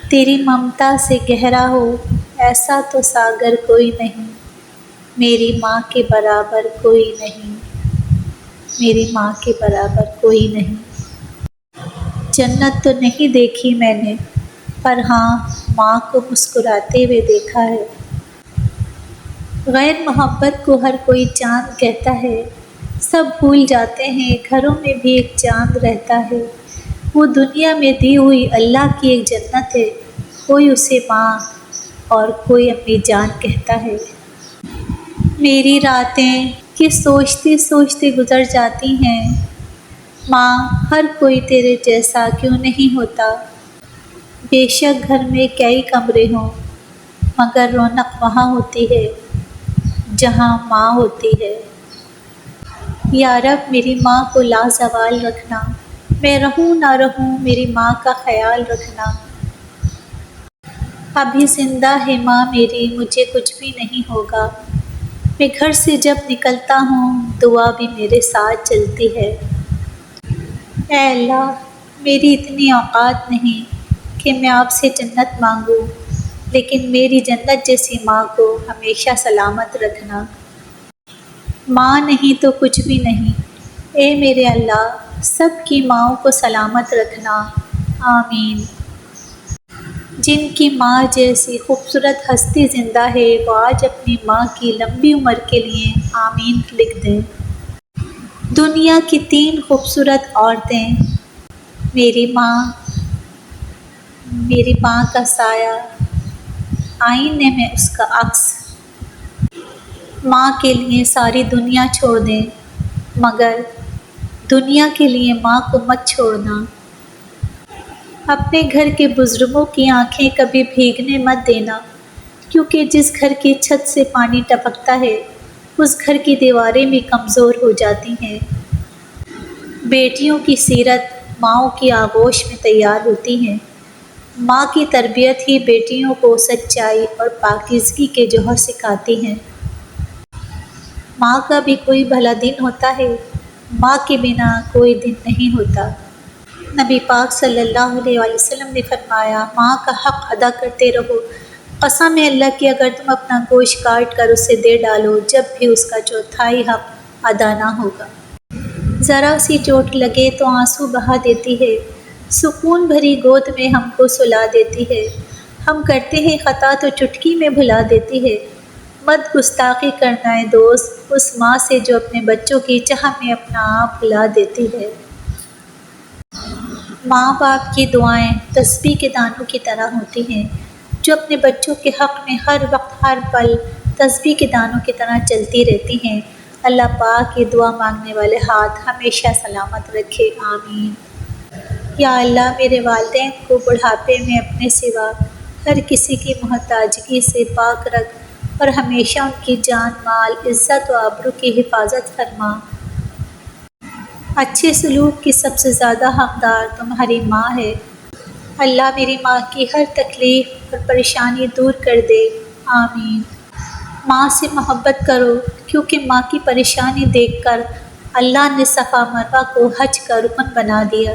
تیری ممتا سے گہرا ہو ایسا تو ساگر کوئی نہیں، میری ماں کے برابر کوئی نہیں، میری ماں کے برابر کوئی نہیں۔ جنت تو نہیں دیکھی میں نے، پر ہاں ماں کو مسکراتے ہوئے دیکھا ہے۔ غیر محبت کو ہر کوئی چاند کہتا ہے، سب بھول جاتے ہیں گھروں میں بھی ایک چاند رہتا ہے۔ وہ دنیا میں دی ہوئی اللہ کی ایک جنت ہے، کوئی اسے ماں اور کوئی اپنی جان کہتا ہے۔ میری راتیں یہ سوچتے سوچتے گزر جاتی ہیں، ماں ہر کوئی تیرے جیسا کیوں نہیں ہوتا۔ بے شک گھر میں کئی کمرے ہوں، مگر رونق وہاں ہوتی ہے جہاں ماں ہوتی ہے۔ یا رب میری ماں کو لازوال رکھنا، میں رہوں نہ رہوں میری ماں کا خیال رکھنا۔ ابھی زندہ ہے ماں میری، مجھے کچھ بھی نہیں ہوگا، میں گھر سے جب نکلتا ہوں دعا بھی میرے ساتھ چلتی ہے۔ اے اللہ میری اتنی اوقات نہیں کہ میں آپ سے جنت مانگوں، لیکن میری جنت جیسی ماں کو ہمیشہ سلامت رکھنا۔ ماں نہیں تو کچھ بھی نہیں، اے میرے اللہ سب کی ماؤں کو سلامت رکھنا، آمین۔ جن کی ماں جیسی خوبصورت ہستی زندہ ہے وہ آج اپنی ماں کی لمبی عمر کے لیے آمین لکھ دیں۔ دنیا کی 3 خوبصورت عورتیں، میری ماں، میری ماں کا سایہ، آئینے میں اس کا عکس۔ ماں کے لیے ساری دنیا چھوڑ دیں، مگر دنیا کے لیے ماں کو مت چھوڑنا۔ اپنے گھر کے بزرگوں کی آنکھیں کبھی بھیگنے مت دینا، کیونکہ جس گھر کی چھت سے پانی ٹپکتا ہے اس گھر کی دیواریں بھی کمزور ہو جاتی ہیں۔ بیٹیوں کی سیرت ماؤں کی آغوش میں تیار ہوتی ہے، ماں کی تربیت ہی بیٹیوں کو سچائی اور پاکیزگی کے جوہر سکھاتی ہے۔ ماں کا بھی کوئی بھلا دن ہوتا ہے، ماں کے بنا کوئی دن نہیں ہوتا۔ نبی پاک صلی اللہ علیہ وآلہ وسلم نے فرمایا، ماں کا حق ادا کرتے رہو، قسم ہے اللہ کی اگر تم اپنا گوشت کاٹ کر اسے دے ڈالو جب بھی اس کا 1/4 حق ادا نہ ہوگا۔ ذرا سی چوٹ لگے تو آنسو بہا دیتی ہے، سکون بھری گود میں ہم کو سلا دیتی ہے، ہم کرتے ہیں خطا تو چٹکی میں بھلا دیتی ہے۔ مت گستاخی کرنا ہے دوست اس ماں سے جو اپنے بچوں کی چاہ میں اپنا آپ بھلا دیتی ہے۔ ماں باپ کی دعائیں تسبیح کے دانوں کی طرح ہوتی ہیں جو اپنے بچوں کے حق میں ہر وقت ہر پل تسبیح کے دانوں کی طرح چلتی رہتی ہیں۔ اللہ پاک یہ دعا مانگنے والے ہاتھ ہمیشہ سلامت رکھے، آمین۔ یا اللہ میرے والدین کو بڑھاپے میں اپنے سوا ہر کسی کی محتاجگی سے پاک رکھ اور ہمیشہ ان کی جان مال عزت و آبرو کی حفاظت فرما۔ اچھے سلوک کی سب سے زیادہ حقدار تمہاری ماں ہے، اللہ میری ماں کی ہر تکلیف اور پریشانی دور کر دے، آمین۔ ماں سے محبت کرو کیونکہ ماں کی پریشانی دیکھ کر اللہ نے صفا مروہ کو حج کا رکن بنا دیا۔